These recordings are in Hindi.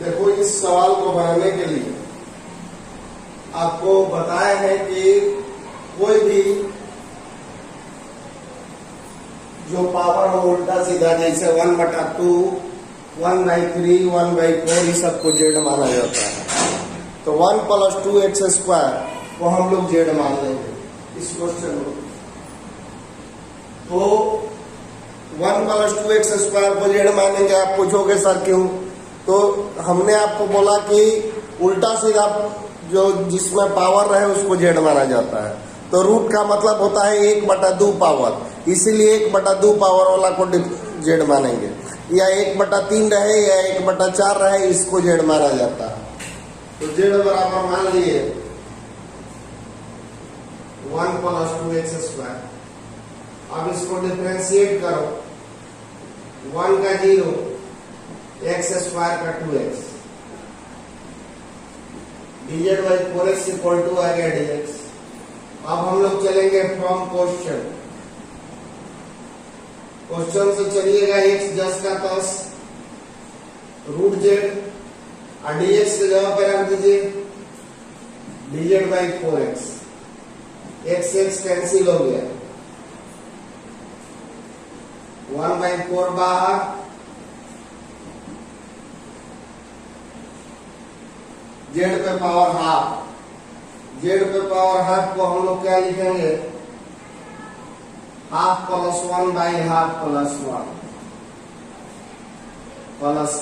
देखो, इस सवाल को बनाने के लिए आपको बताया है कि कोई भी जो पावर हो उल्टा सीधा, जैसे 1/2, 1/3, 1/4, इस सबको जेड माना जाता है। तो 1 + 2x² को हम लोग जेड मान लेंगे इस क्वेश्चन में। तो 1 + 2x² को जेड मानेंगे। आप पूछोगे सर क्यों? तो हमने आपको बोला कि उल्टा सीधा जो जिसमें पावर रहे उसको जेड माना जाता है। तो रूट का मतलब होता है 1/2 पावर, इसीलिए 1/2 पावर वाला को जेड मानेंगे। या 1/3 रहे या 1/4 रहे, इसको जेड माना जाता है। तो जेड बराबर मान लिए 1 + 2x²। अब इसको डिफरेंशिएट करो, 1 का 0, x² का 2x, dz/4x = आ गया dx। अब हम लोग चलेंगे फ्रॉम क्वेश्चन से चलिएगा x जस का तस √z और dx की जगह पर रख दीजिए dz/4x। x कैंसिल हो गया, 1/4 बाहर, z पे पावर हाफ। z पे पावर हाफ को हम लोग क्या लिखेंगे? ½ + 1/2 + 1 + c,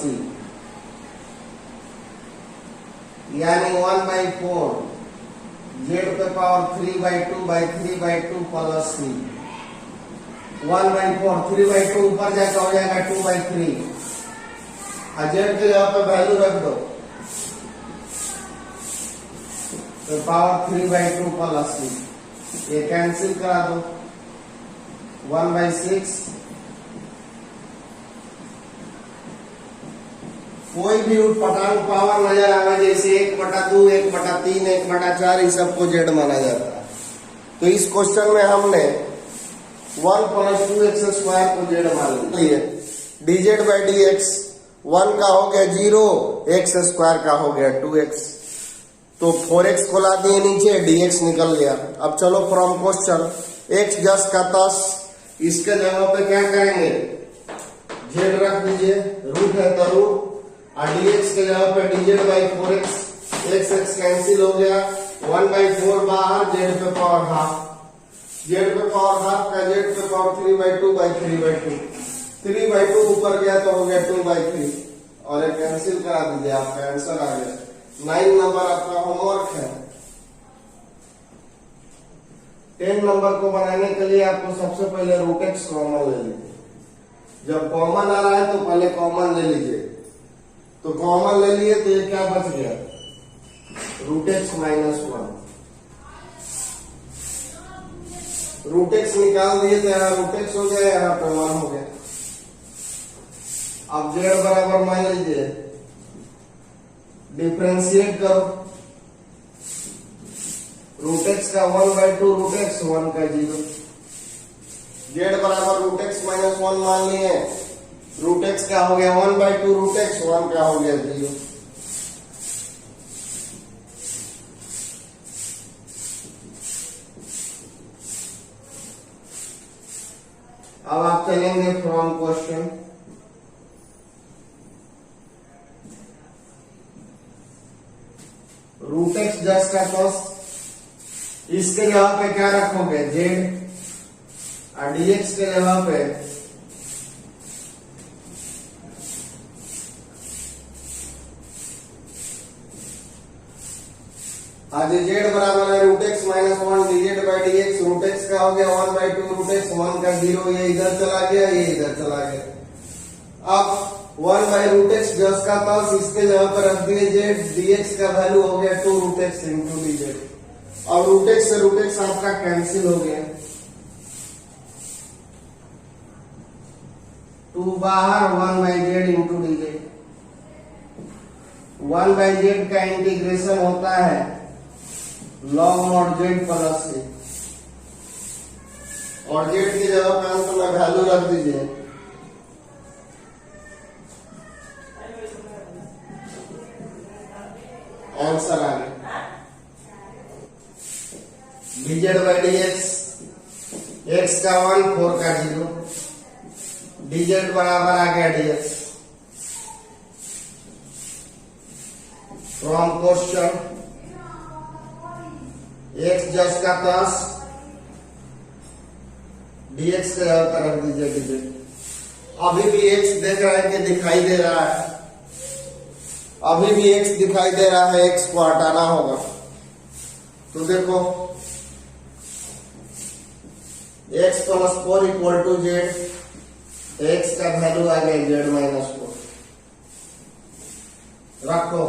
यानी 1/4 z पे पावर 3/2 + c। 1/4 3/2 ऊपर जाकर हो जाएगा 2/3, और z के जगह पे वैल्यू रख दो तो पावर 3/2 + c। ये कैंसिल करा दो, 1/6। कोई भी उठपटांग पावर नजर आवे, जैसे 1/2, 1/3, 1/4, इस सबको जेड माना जाता है। तो इस क्वेश्चन में हमने 1 + 2x² को जेड मान लिया। dz/dx 1 का हो गया 0, x² का हो गया 2x। तो 4x को ला दिए नीचे, dx निकल गया। अब चलो फ्रॉम क्वेश्चन, x जस का तस, इसके जगह पे क्या करेंगे? z रख दीजिए, रूट है तो रूट, और dx के जगह पे dz/4x, x कैंसिल हो गया, 1/4 बाहर, z पे पावर हाफ, z पे पावर हाफ का z पे पावर 3/2 3/2 ऊपर गया तो हो गया 2/3, और ये कैंसिल करा दीजिए, आपका आंसर आ गया। 9 नंबर आपका होमवर्क है। 10 नंबर को बनाने के लिए आपको सबसे पहले √x कॉमन ले लीजिए। जब कॉमन आ रहा है तो पहले कॉमन ले लीजिए। तो कॉमन ले लिए तो ये क्या बच गया? √x - 1। √x निकाल दिए तो यहाँ √x हो गया, यहाँ पे 1 हो गया। अब z बराबर मान लीजिए, डिफरेंशिएट करो, √x का 1/2 √x, 1 का 0। z बराबर √x - 1 मान लिए, √x का हो गया 1/2 √x, 1 का हो गया 0। अब आप चलेंगे फ्रॉम क्वेश्चन। √x जस का तस, इसके जगह पे क्या रखोगे? z, और dx के जगह पे आज z बराबर है √x - 1 dz/dx। √x का हो गया 1/2 √x, 1 का 0, ये इधर चला गया, ये इधर चला गया। अब 1/√x जस का तस, इसके जगह पर रख दिए z, dx का वैल्यू हो गया 2 √x × dz। और √x से √x आपका कैंसिल हो गया, 2 बाहर, 1/z × dz। 1/z का इंटीग्रेशन होता है log mod z + c, और z की जगह पे अंत में वैल्यू रख दीजिए आंसर आ गया dz बाई dx, x का 1 4 का 0, dz बराबर आ गया dx। फ्रॉम क्वेश्चन x जस का 10 dx का तरफ दीजिए dz। अभी भी x देख रहा है कि दिखाई दे रहा है, अभी भी x दिखाई दे रहा है, x को हटाना होगा। तो देखो x plus 4 equal to z, x का वैल्यू आ गया जेड माइनस 4। रखो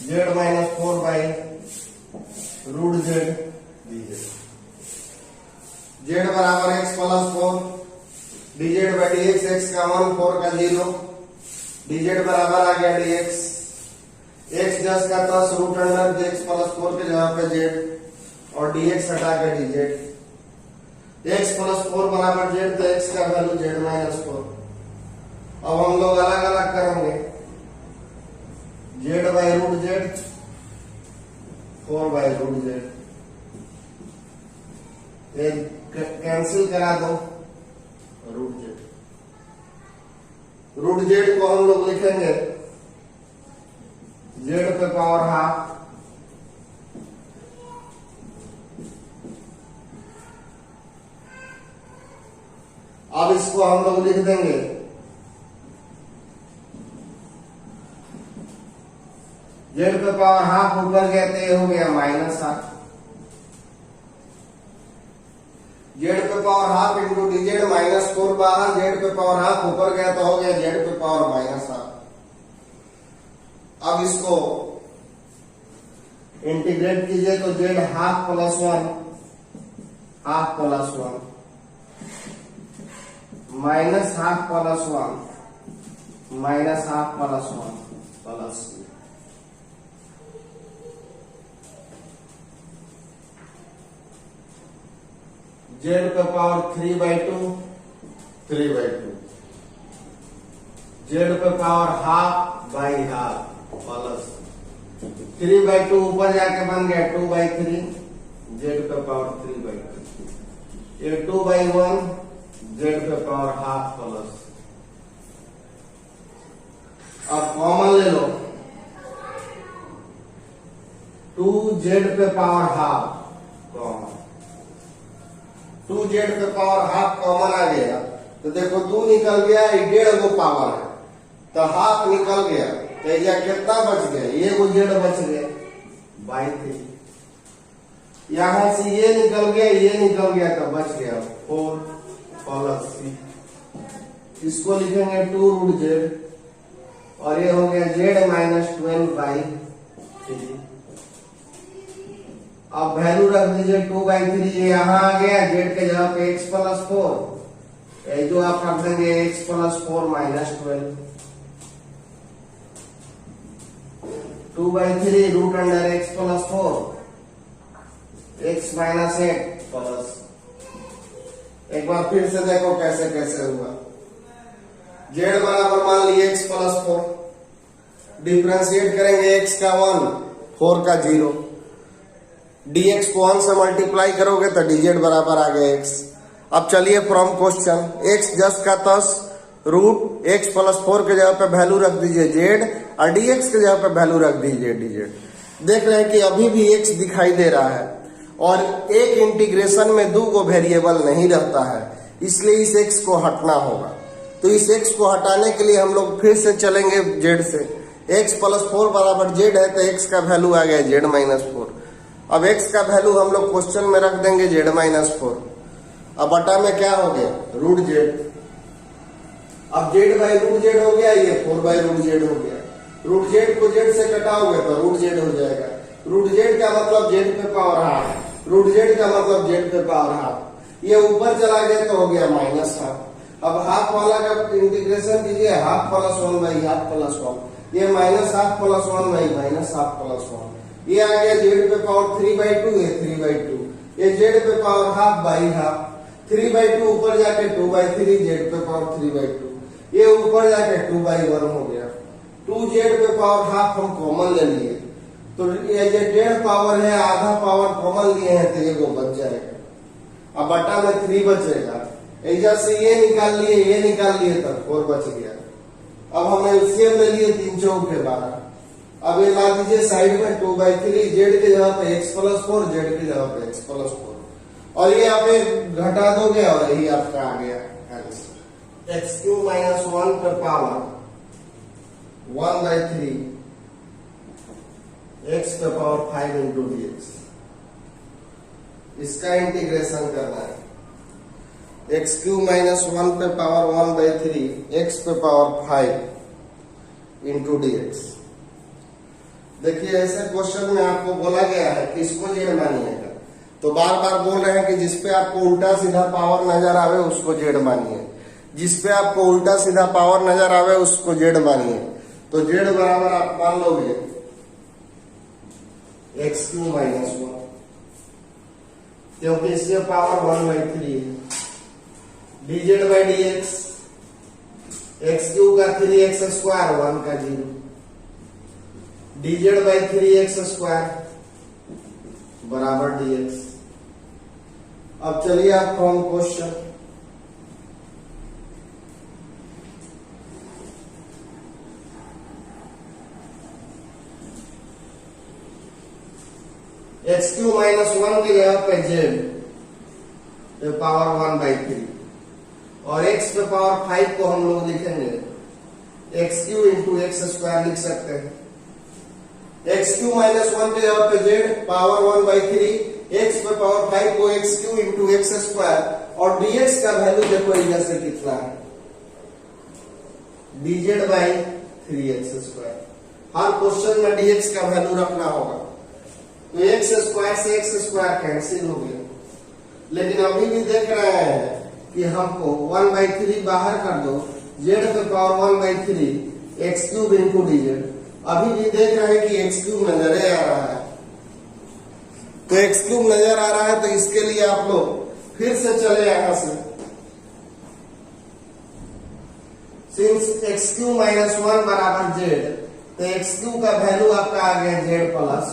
z minus 4 by root z dz। Z बराबर x plus 4 dz by dx, x का 1 4 का 0, dz बराबर आ गया dx। x 10 का 10 रूट अंडर x प्लस 4 के जगह पे z और dx हटा के dz। x प्लस 4 बराबर z, तो x का वैल्यू z माइनस 4। अब हम लोग अलग अलग करेंगे, z by root z, 4 by root z, cancel करा दो, रूट z। रूट z को हम लोग लिखेंगे z पे पावर हाफ, अब इसको हम लोग लिख देंगे z पे पावर हाफ, ऊपर गया तो ये हो गया माइनस हाफ। z पे power half into dz minus 4 बाहर, z पे पावर हाफ ऊपर गया तो हो गया z पे पावर माइनस हाफ। अब इसको इंटीग्रेट कीजिए तो z half plus 1, half plus 1 minus half plus 1 minus half plus 1 plus Z पे पावर 3 बाई 2, 3 बाई 2, जेड पे power half by half plus 3 by 2 ऊपर जाके बन गया 2 बाई 3, जेड पे पावर 3 बाई 2, ये 2 बाई 1 जेड पे पावर हाफ प्लस। अब कॉमन ले लो, 2 जेड पे पावर हाफ कॉमन, 2 जेड पे पावर हाफ कॉमन आ गया तो देखो 2 निकल गया, 1.5 गो पावर है तो हाफ निकल गया, तो यह कितना बच गया, ये वो जेड बच गया बाई 3। यहां से ये निकल गया, ये निकल गया तो बच गया 4 प्लस 3। इसको लिखेंगे 2 रूट जेड और ये हो गया जेड माइनस 12 बाई 3। अब वैल्यू रख दीजिए 2 बाई 3, ये यहां आ गया, जेड के जगह पे x प्लस 4, जो आप रख देंगे x plus 4 minus 12, 2 by 3 root under x plus 4, x minus 8 plus. एक बार फिर से देखो कैसे कैसे हुआ, z बराबर मान लिए x प्लस 4, डिफ्रेंशिएट करेंगे x का 1 4 का 0, dx को 1 से मल्टीप्लाई करोगे तो dz बराबर आ गया x। अब चलिए फ्रॉम क्वेश्चन x 10 का 10 रूट x प्लस 4 के जगह पे वैल्यू रख दीजिए z और dx के जगह पे वैल्यू रख दीजिए dz। देख रहे हैं कि अभी भी x दिखाई दे रहा है और एक इंटीग्रेशन में 2 को वेरिएबल नहीं रहता है, इसलिए इस x को हटना होगा। तो इस x को हटाने के लिए हम लोग फिर से चलेंगे z से, x प्लस 4 बराबर z है तो x का वैल्यू आ गया z माइनस 4। अब x का वैल्यू हम लोग क्वेश्चन में रख देंगे z माइनस 4। अब बटा में क्या हो गया रूट z, अब z बाई रूट z हो गया, ये 4 बाई रूट z हो गया। रूट z को z से कटाओगे तो रूट z हो जाएगा। रूट z का मतलब z पे पावर हाफ, रूट z का मतलब z पे पावर हाफ, ये ऊपर चला गया तो हो गया माइनस हाफ। अब हाफ वाला का इंटीग्रेशन कीजिए, half plus 1 by half plus 1, ये minus half plus 1 by minus half plus 1, ये आ गया जेड पे पावर 3 बाई 2, ये 3 बाई 2, ये जेड पे power half by half, 3 by 2 ऊपर जाके 2 बाई 3, जेड पे पावर 3 बाई 2, ये ऊपर जाके 2 बाई 1 हो गया। 2z पे पावर हाफ हम कॉमन ले लिए, तो ये जो 1.5 पावर है आधा पावर कॉमन लिए हैं तो ये वो बच जाएगा। अब बटा में 3 बचेगा, ऐसा से ये निकाल लिए तब 4 बच गया। अब हमने एलसीएम ले लिए 3 चौक के 12। अब ये ला दीजिए साइड में 2/3 जेड की जगह पे x + 4, जेड की जगह पे x + 4, और ये आप घटा दोगे और यही आपका आ गया आंसर। x³ - 1 पे पावर 1/3 x पे पावर 5 इंटू dx, इसका इंटीग्रेशन करना है। x³ - 1 पे पावर 1/3 x पे पावर 5 इंटू dx। देखिए ऐसे क्वेश्चन में आपको बोला गया है कि इसको जेड मानिएगा, तो बार बार बोल रहे हैं कि जिसपे आपको उल्टा सीधा पावर नजर आवे उसको जेड मानिए, जिसपे आपको उल्टा सीधा पावर नजर आवे उसको जेड मानिए। तो जेड बराबर आप मान लोगे x³ - 1, क्योंकि इसके पावर 1/3 है, dz/dx, x³ का 3x² 1 का 0, dz/3x² बराबर dx। अब चलिए आप फ्रॉम क्वेश्चन, x³ - 1 की जगह पे z पे पावर 1/3 और x पे पावर 5 को हम लोग लिखेंगे x³ इंटू x² लिख सकते हैं। x³ - 1 की जगह पे z पावर 1/3, x पे पावर 5 को x³ इंटू x², और dx का वैल्यू देखो इधर से कितना है, dz/3x²। हर क्वेश्चन में dx का वैल्यू रखना होगा, तो x² से x² कैंसिल हो गया। लेकिन अभी भी देख रहे हैं कि हमको 1/3 बाहर कर दो, z पे पावर 1/3 x³ इंटू dz। अभी भी देख रहे हैं कि x³ नजर आ रहा है, तो x³ नजर आ रहा है, तो इसके लिए आप लोग फिर से चले यहां से, सिंस x³ - 1 बराबर z, तो x³ का वैल्यू आपका आ गया z + 1।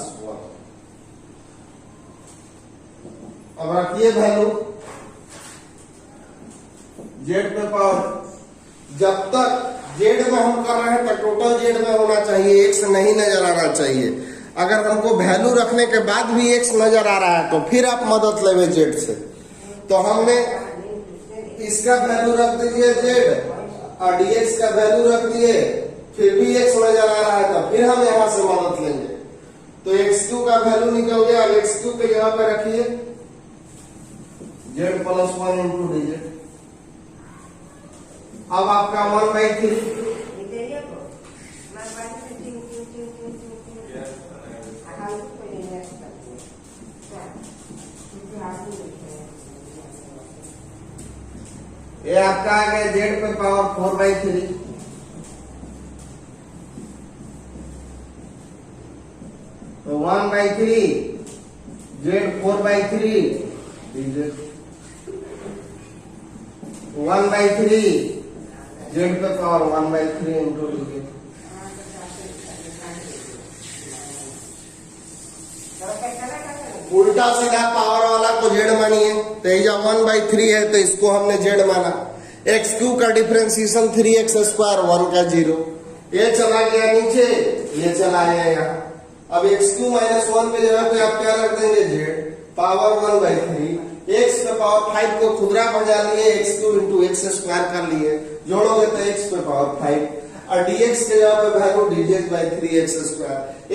अब रखिए वैल्यू z पे पावर, जब तक जेड में हम कर रहे हैं तो टोटल जेड में होना चाहिए, एक्स नहीं नजर आना चाहिए। अगर हमको वैल्यू रखने के बाद भी एक्स नजर आ रहा है तो फिर आप मदद लेवे जेड से। तो हमने इसका वैल्यू रख दीजिए जेड और डीएक्स का वैल्यू रख दिए, फिर भी एक्स नजर आ रहा है तो फिर हम यहां से मदद लेंगे। तो x³ का वैल्यू निकल गया, अब x³ के जगह पे रखिए z + 1 इंटू dz। अब आपका 1/3 ये आपका आ गया z पे पावर 4/3, तो 1/3 z 4/3 dz, 1/3 z पे पावर 1/3 इंटू dz। उल्टा सीधा पावर वाला को जेड मानिए, तो ये 1/3 है तो इसको हमने जेड माना। x³ का डिफरेंशिएशन 3x² 1 का 0, ये चला गया नीचे, ये चला गया यहाँ। अब x³ - 1 के जगह पे आप क्या रख देंगे जेड पावर 1/3, x पे पावर 5 को खुदरा बजा लिए, x³ इंटू x² कर लिए, जोड़ोगे तो x पे पावर 5, और dx के जगह पे वैल्यू dz/3x²,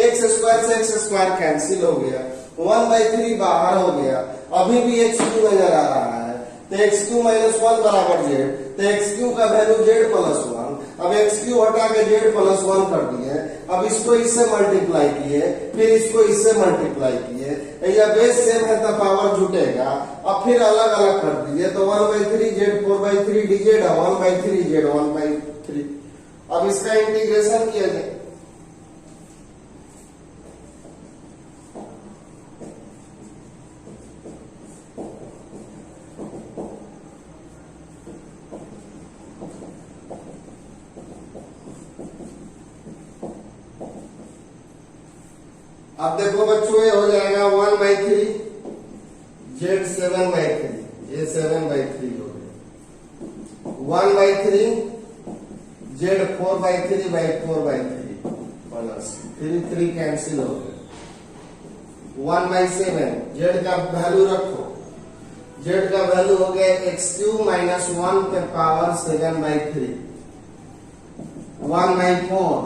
x² से x² कैंसिल हो गया, 1/3 बाहर हो गया। अभी भी x³ नजर आ रहा है, तो x³ - 1 बराबर z, तो x³ का वैल्यू z + 1। अब x³ हटा के z + 1 कर दिए, अब इसको इससे मल्टीप्लाई किए, फिर इसको इससे मल्टीप्लाई किए, या बेस सेम है तो पावर जुटेगा। अब फिर अलग अलग कर दीजिए, तो 1/3 z 4/3 dz, 1/3 z 1/3। अब इसका इंटीग्रेशन किया जाए, अब देखो बच्चों, ये हो जाएगा 1/3 जेड 7/3, ये 7/3 हो गया, 1/3 जेड 4/3/4/3 प्लस 3 कैंसिल हो गया, 1/7 जेड का वैल्यू रखो, जेड का वैल्यू हो गया x³ - 1 पे पावर 7/3, 1/4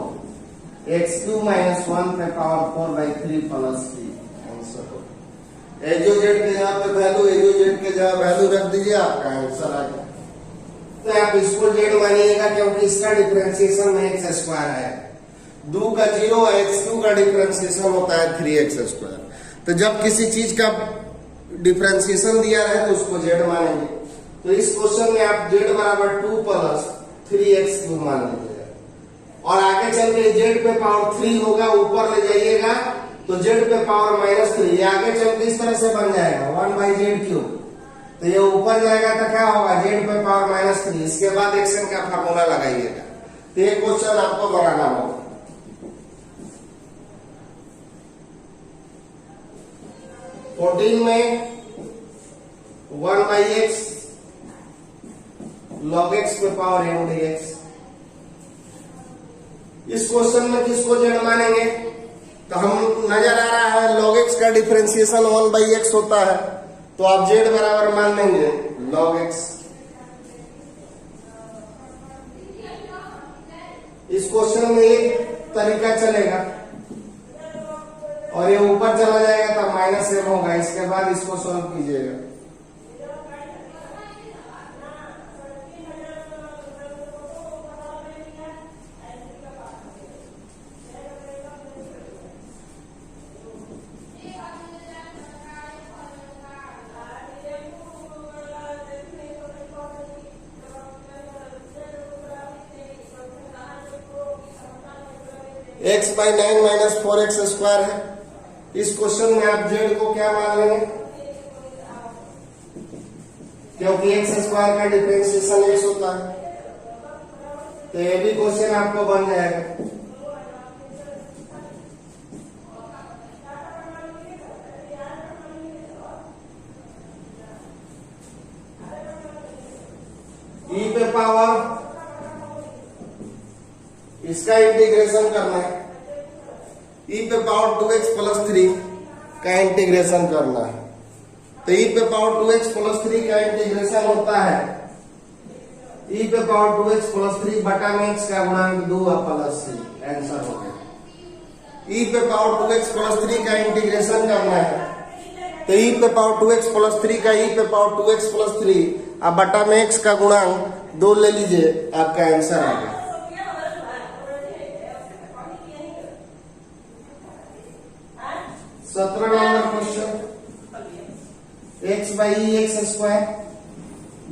x³ - 1 पे पावर 4/3 प्लस 3 आंसर हो। एजो जेड के जगह पे वैल्यू, एजो जेड के जगह वैल्यू रख दीजिए, आपका आंसर आ गया। तो आप इसको जेड मानिएगा क्योंकि इसका डिफरेंशिएशन में x² है, 2 का 0 है, x2 का डिफरेंशिएशन होता है 3x²। तो जब किसी चीज का डिफरेंशिएशन दिया रहे तो उसको जेड मानेंगे। तो इस क्वेश्चन में आप जेड बराबर 2 प्लस 3x³ मान लीजिएगा, और आगे चल के जेड पे पावर 3 होगा, ऊपर ले जाइएगा तो जेड पे पावर -3, ये आगे चल के इस तरह से बन जाएगा 1/z³। तो ये ऊपर जाएगा तो क्या होगा, जेड पे पावर -3, इसके बाद एक्शन का फार्मूला लगाइएगा। तो ये क्वेश्चन आपको बनाना होगा। 14 में 1/x log x पे पावर m dx। इस क्वेश्चन में किसको जेड मानेंगे, तो हम नजर आ रहा है log x का डिफरेंशिएशन 1/x होता है, तो आप जेड बराबर मान लेंगे log x। इस क्वेश्चन में एक तरीका चलेगा और ये ऊपर चला जाएगा तो -m होगा, इसके बाद इसको सॉल्व कीजिएगा। x/9 - 4x² है। इस क्वेश्चन में आप जेड को क्या मान लेंगे, क्योंकि x² का डिफरेंशिएशन x होता है, तो ये भी क्वेश्चन आपको बन जाएगा। e पे पावर इसका इंटीग्रेशन करना है, e पे पावर 2x + 3 का इंटीग्रेशन करना है। तो e पे पावर 2x + 3 का इंटीग्रेशन होता है e पे पावर 2x + 3 बटा में x का गुणांक 2 प्लस 3, आंसर हो गया। e पे पावर 2x + 3 का इंटीग्रेशन करना है, तो e पे पावर 2x + 3 का e पे पावर 2x + 3 अब बटा में x का गुणांक 2 ले लीजिए, आपका आंसर आ गया। 17 नंबर क्वेश्चन, x/x²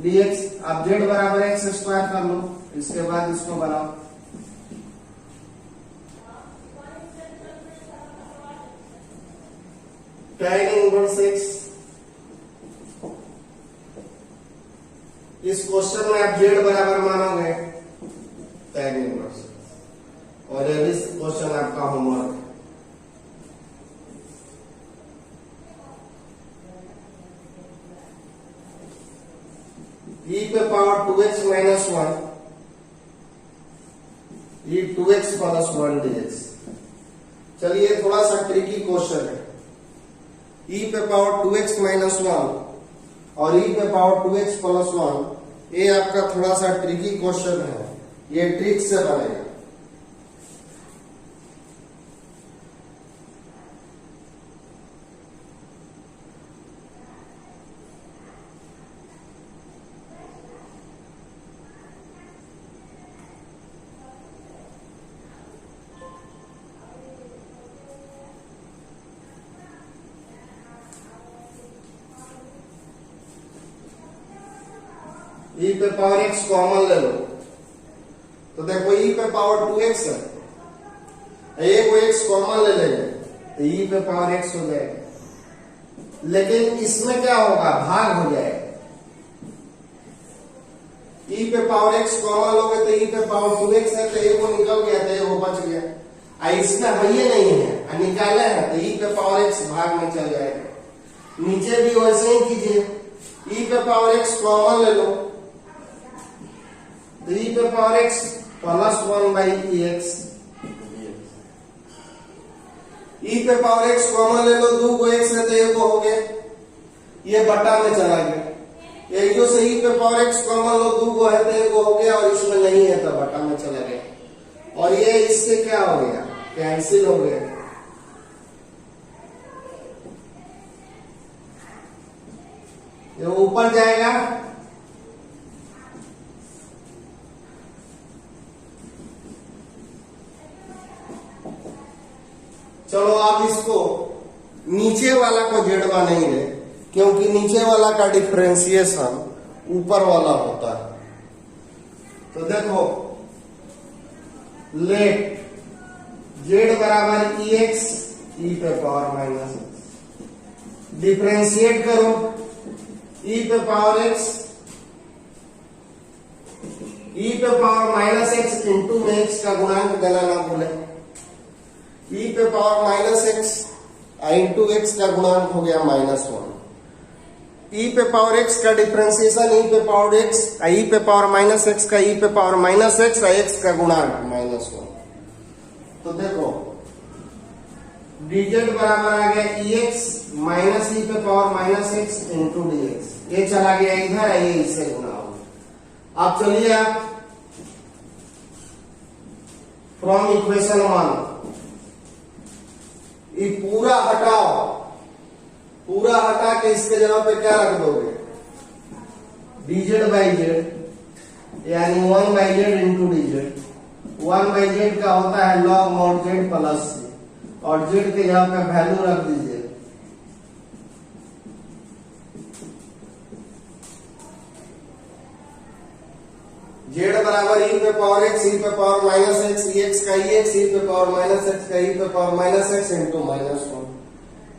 dx। आप z बराबर x² कर लो, इसके बाद इसको बनाओ। tan इनवर्स x, इस क्वेश्चन में आप z बराबर मानोगे tan इनवर्स, और ये भी क्वेश्चन आपका होमवर्क है। e पे power 2x - 1 e 2x + 1 dx। चलिए थोड़ा सा ट्रिकी क्वेश्चन है, e पे पावर 2x - 1 और e पे पावर 2x + 1, ये आपका थोड़ा सा ट्रिकी क्वेश्चन है, ये ट्रिक से बनेगा। e पे पावर x कॉमन ले लो, तो देखो e पे पावर 2x है, एक को x कॉमन ले लेंगे तो e पे पावर x हो जाएगा, लेकिन इसमें क्या होगा, भाग हो जाएगा। e पे पावर x कॉमन लोगे तो e पे पावर 2x है, तो एक वो निकल गया, तो वो बच गया। इसमें है ये नहीं है, और निकाले हैं तो e पे पावर x भाग में चल जाएगा। नीचे भी वैसे ही कीजिए, e पे पावर x कॉमन ले लो तो e पे power x plus 1/x, e पे पावर x कॉमन ले लो, 2 को x है तो 1 हो गया, ये बटा में चला गया। एक जो से e पे पावर x कॉमन लो, 2 को है तो 1 हो गया और इसमें नहीं है तो बटा में चला गया। और ये इससे क्या हो गया, कैंसिल हो गया। ये ऊपर जाएगा, चलो आप इसको नीचे वाला को जेड बनेंगे क्योंकि नीचे वाला का डिफरेंशिएशन ऊपर वाला होता है। तो देखो लेट जेड बराबर EX e पे पावर माइनस, डिफरेंशिएट करो e पे पावर x, e पे पावर माइनस x इंटू में x का गुणांक देना ना भूले, e पे power minus x into x का गुणांक हो गया -1, e पे पावर x का डिफरेंशिएशन e पे पावर x, e पे पावर माइनस x का e पे पावर माइनस x, x का गुणांक -1। तो देखो dz बराबर आ गया EX माइनस e पे power minus x into dx, ये चला गया इधर, ये इससे गुना होगा। अब चलिए आप फ्रॉम इक्वेशन 1 ये पूरा हटाओ, पूरा हटा के इसके जगह पे क्या रख दोगे, dz/z यानी 1/z इंटू dz। 1/z का होता है log mod z plus c और z के जगह पे वैल्यू रख दीजिए z बराबर e पे पावर x, e पे पावर माइनस x, ex का ex, e पे पावर माइनस x का e पे power minus x into -1,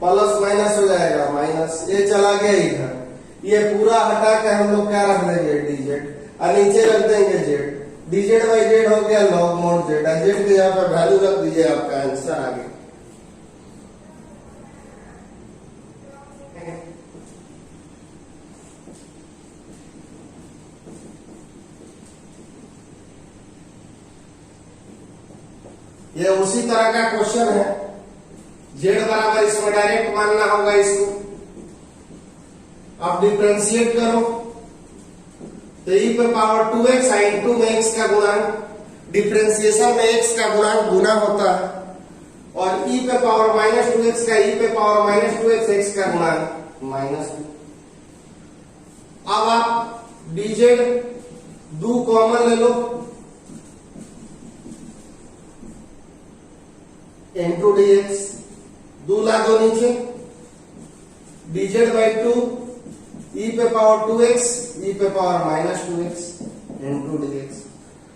plus minus हो जाएगा माइनस, ये चला गया इधर। ये पूरा हटा के हम लोग क्या रख देंगे dz और नीचे रख देंगे z, dz/z हो गया log mod z, z के यहाँ पे वैल्यू रख दीजिए, आपका आंसर आ गया। ये उसी तरह का क्वेश्चन है, z बराबर इसमें डायरेक्ट मानना होगा इसको। आप डिफरेंशिएट करो तो e पे पावर 2x इंटू में x का गुणांक, डिफरेंशिएशन में x का गुणांक गुना होता है, और e पे पावर -2x का e पे पावर -2x x का गुणांक -2। अब आप dz 2 कॉमन ले लो इंटू dx, 2 ला दो नीचे, dz/2 e पे पावर 2x e पे पावर -2x इंटू dx।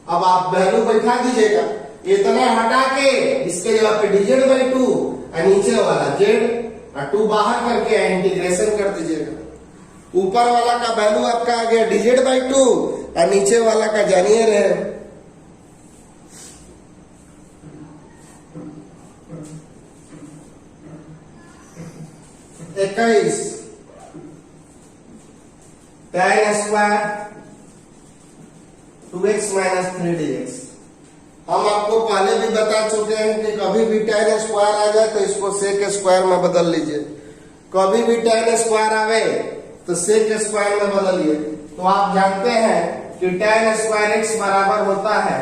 अब आप वैल्यू बैठा दीजिएगा, इतना हटा के इसके जगह पे dz/2 और नीचे वाला z और 2 बाहर करके इंटीग्रेशन कर दीजिएगा। ऊपर वाला का वैल्यू आपका आ गया dz/2 और नीचे वाला का जानिए रहे 21 tan square 2x minus 3dx। हम आपको पहले भी बता चुके हैं कि कभी भी tan स्क्वायर आ जाए तो इसको sec स्क्वायर में बदल लीजिए, कभी भी tan स्क्वायर आवे तो sec स्क्वायर में बदलिए। तो आप जानते हैं कि tan स्क्वायर x बराबर होता है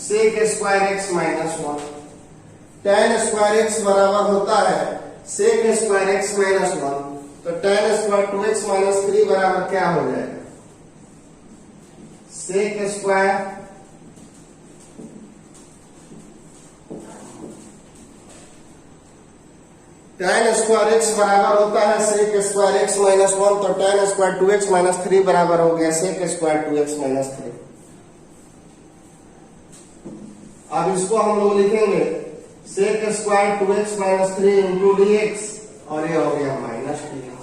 sec square x minus 1, tan square x बराबर होता है sec स्क्वायर x माइनस 1। तो tan स्क्वायर 2x माइनस 3 बराबर क्या हो जाएगा, sec square tan square x बराबर होता है sec स्क्वायर x माइनस 1। तो tan स्क्वायर 2x माइनस 3 बराबर हो गया sec स्क्वायर 2x माइनस 3। अब इसको हम लोग लिखेंगे sec square 2x minus 3 into dx और ये हो गया माइनस dx।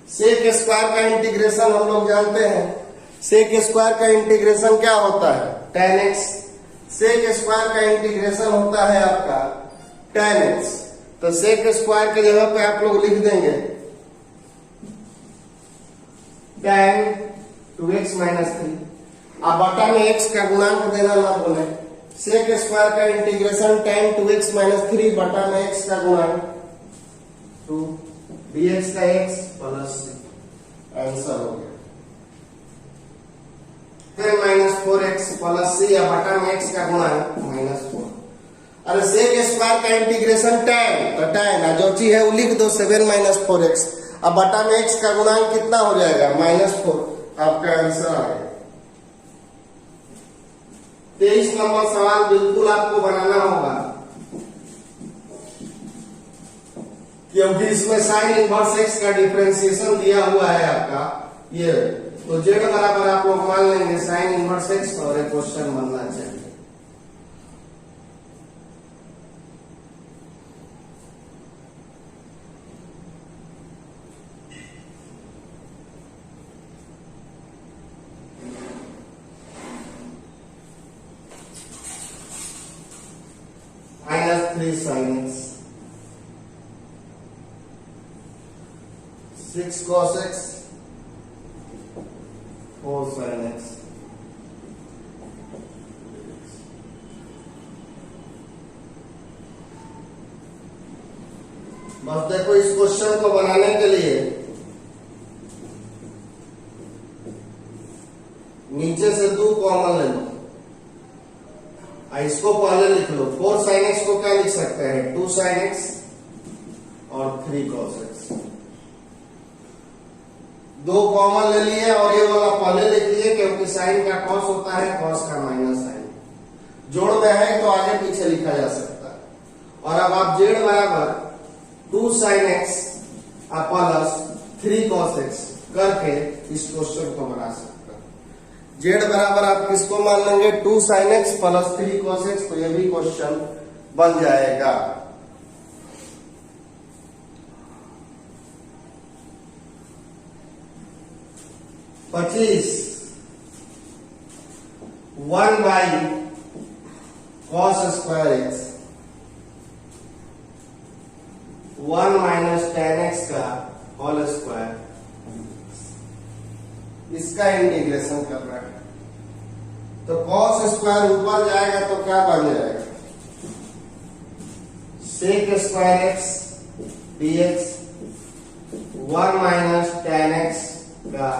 sec स्क्वायर का इंटीग्रेशन हम लोग जानते हैं, sec स्क्वायर का इंटीग्रेशन क्या होता है tan x, sec स्क्वायर का इंटीग्रेशन होता है आपका tan x। तो सेक स्क्वायर के जगह पे आप लोग लिख देंगे tan 2x माइनस 3। अब बटा में x का गुणांक देना ना बोले, सेक स्क्वायर का इंटीग्रेशन tan 2x माइनस 3 बटा में x का गुणांक 2 dx का x प्लस c, आंसर हो गया। फिर माइनस 4x प्लस c या बटा में x का गुणांक माइनस 4। अरे सेक स्क्वायर का इंटीग्रेशन tan, तो tan जो चीज है वो लिख दो 7 माइनस 4x। अब बटा में x का गुणांक कितना हो जाएगा माइनस 4, आपका आंसर आ गया। 23 नंबर सवाल बिल्कुल आपको बनाना होगा, क्योंकि इसमें साइन इनवर्स x का डिफरेंशिएशन दिया हुआ है आपका ये, तो z बराबर आप लोग मान लेंगे साइन इनवर्स x और एक क्वेश्चन बनना चाहिए। Minus 3 sin x, 6 cos x, 4 sin x। बस देखो इस क्वेश्चन को बनाने के लिए नीचे से 2 कॉमन ले लो, इसको पहले लिख लो। 4 sin x को क्या लिख सकते हैं 2 sin x और 3 cos x। 2 कॉमन ले लिए और ये वाला पहले लिख लिए, क्योंकि साइन का cos होता है, cos का माइनस साइन। जोड़ में है तो आगे पीछे लिखा जा सकता है। और अब आप z बराबर 2 sin x plus 3 cos x करके इस क्वेश्चन को बना सकते हैं। z बराबर आप किसको मान लेंगे 2 sin x plus 3 cos x, तो ये भी क्वेश्चन बन जाएगा। पच्चीस 1 by cos square x 1 minus tan x का होल स्क्वायर, इसका इंटीग्रेशन कर रहा है। तो cos स्क्वायर ऊपर जाएगा तो क्या बन जाएगा sec square x dx 1 minus tan x का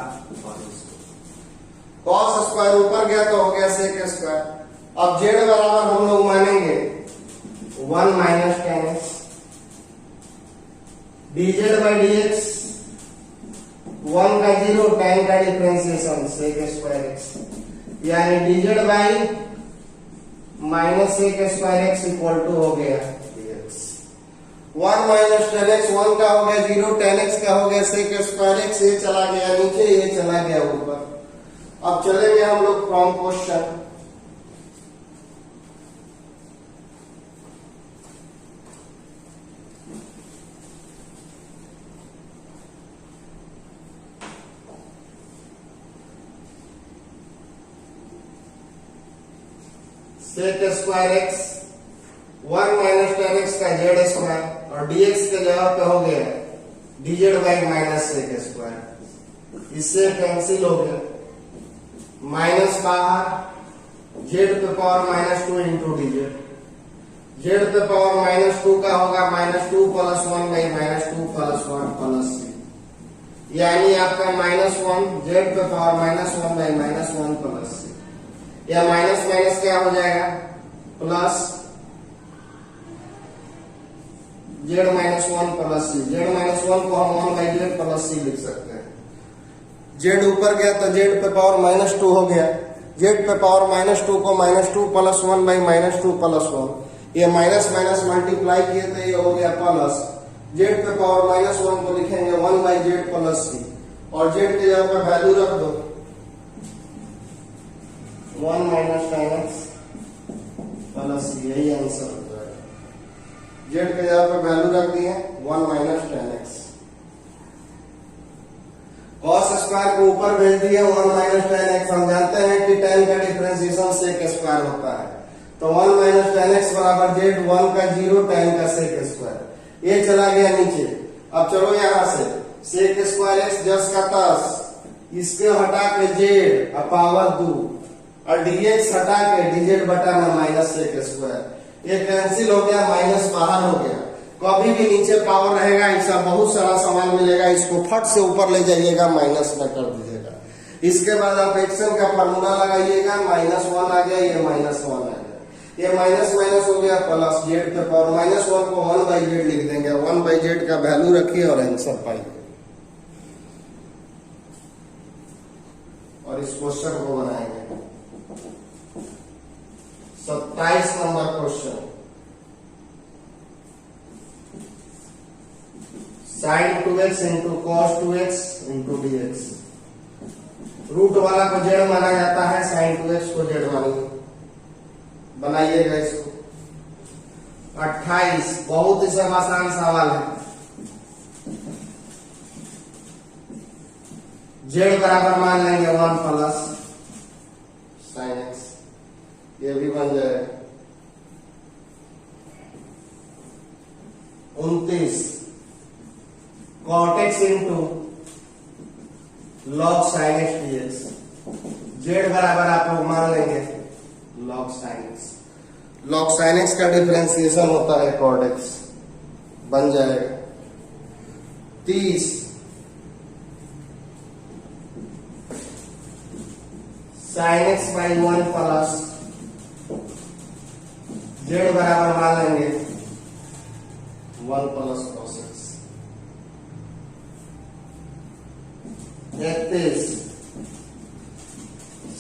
होल स्क्वायर। cos स्क्वायर ऊपर गया तो हो गया sec स्क्वायर। अब z बराबर हम लोग मानेंगे 1 minus tan x dz by dx 1 का 0 tan का डिफरेंशिएशन sec स्क्वायर x, यानी dz by minus sec square x equal to हो गया dx। 1 माइनस tan x 1 का हो गया 0, tan x का हो गया sec स्क्वायर x, ये चला गया नीचे, ये चला गया ऊपर। अब चलेंगे हम लोग from question. sec square x 1 minus tan x का z स्क्वायर और dx के जगह पे हो गया dz by minus sec square, इससे कैंसिल हो गया। माइनस बाहर, z पे power minus 2 into dz, z पे पावर माइनस 2 का होगा minus 2 plus 1 by minus 2 plus 1 plus c, यानी आपका माइनस 1 z पे power minus 1 by minus 1 plus c, या माइनस माइनस क्या हो जाएगा plus z minus 1 plus c। z minus 1 को हम 1 बाई z प्लस c लिख सकते हैं। z ऊपर गया तो z पे पावर माइनस 2 हो गया, z पे पावर माइनस 2 को minus 2 plus 1 by minus 2 plus 1, ये माइनस माइनस मल्टीप्लाई किए तो ये हो गया प्लस, z पे पावर माइनस 1 को लिखेंगे 1 बाई z प्लस c, और z के जगह पे वैल्यू रख दो 1 minus tan x plus c, यही आंसर हो जाएगा। z के जगह पे वैल्यू रख दिए 1 minus tan x। cos square को ऊपर भेज दिए 1 माइनस tan x। हम जानते हैं कि tan का डिफरेंशिएशन sec स्क्वायर होता है, तो 1 माइनस tan x बराबर z 1 का 0 tan का sec स्क्वायर, ये चला गया नीचे। अब चलो यहां से सेक स्क्वायर एक्स 10 का 10, इसके हटा के जेड पावर 2 और dx हटा के dz बटा में माइनस सेक स्क्वायर, ये कैंसिल हो गया, माइनस बाहर हो गया। कभी भी नीचे पावर रहेगा ऐसा बहुत सारा सवाल मिलेगा, इसको फट से ऊपर ले जाइएगा, माइनस में कर दीजिएगा। इसके बाद आप एक्शन का फार्मूला लगाइएगा, -1 आ गया, ये -1 आ गया, ये माइनस माइनस हो गया प्लस जेड के पावर -1 को 1/z लिख देंगे, 1/z का वैल्यू रखिए और आंसर पाइए। और इस क्वेश्चन को बनाएंगे 27 number question. sin 2x into cos 2x into dx। रूट वाला को जेड माना जाता है, sin 2x को जेड मानिए, बनाइएगा इसको। 28 बहुत ही सब आसान सवाल है। जेड बराबर मान लेंगे 1 प्लस sin x, ये भी बन जाएगा। 29 cot x into log sin x dx। Z बराबर आप लोग मान लेंगे log sin x। log sin x का डिफरेंशिएशन होता है cot x, बन जाएगा। 30 sin x by 1 plus Z बराबर मान लेंगे 1 plus cos x। 31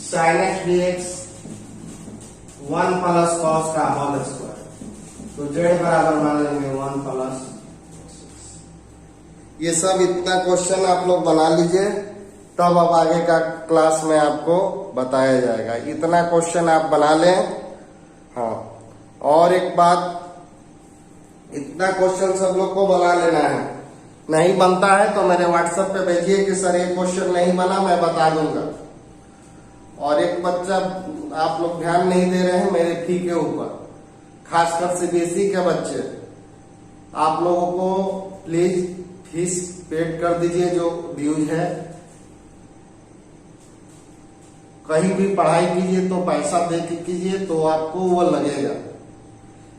sin x dx 1 plus cos का होल स्क्वायर, तो जेड बराबर मान लेंगे 1 प्लस। ये सब इतना क्वेश्चन आप लोग बना लीजिए, तब अब आगे का क्लास में आपको बताया जाएगा। इतना क्वेश्चन आप बना लें। हाँ, और एक बात, इतना क्वेश्चन सब लोग को बना लेना है। नहीं बनता है तो मेरे व्हाट्सएप पे भेजिए कि सर ये क्वेश्चन नहीं बना, मैं बता दूंगा। और एक बच्चा आप लोग ध्यान नहीं दे रहे हैं मेरे फी के ऊपर, खासकर सीबीएसई के बच्चे, आप लोगों को प्लीज फीस पेड कर दीजिए जो ड्यूज है। कहीं भी पढ़ाई कीजिए तो पैसा दे के कीजिए तो आपको वो लगेगा।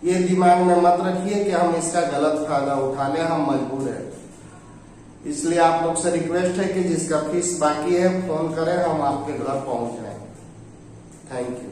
ये दिमाग में मत रखिए कि हम इसका गलत फायदा उठा लें, हम मजबूर हैं। इसलिए आप लोग से रिक्वेस्ट है कि जिसका फीस बाकी है फोन करें, हम आपके घर पहुंच जाएंगे। Thank you.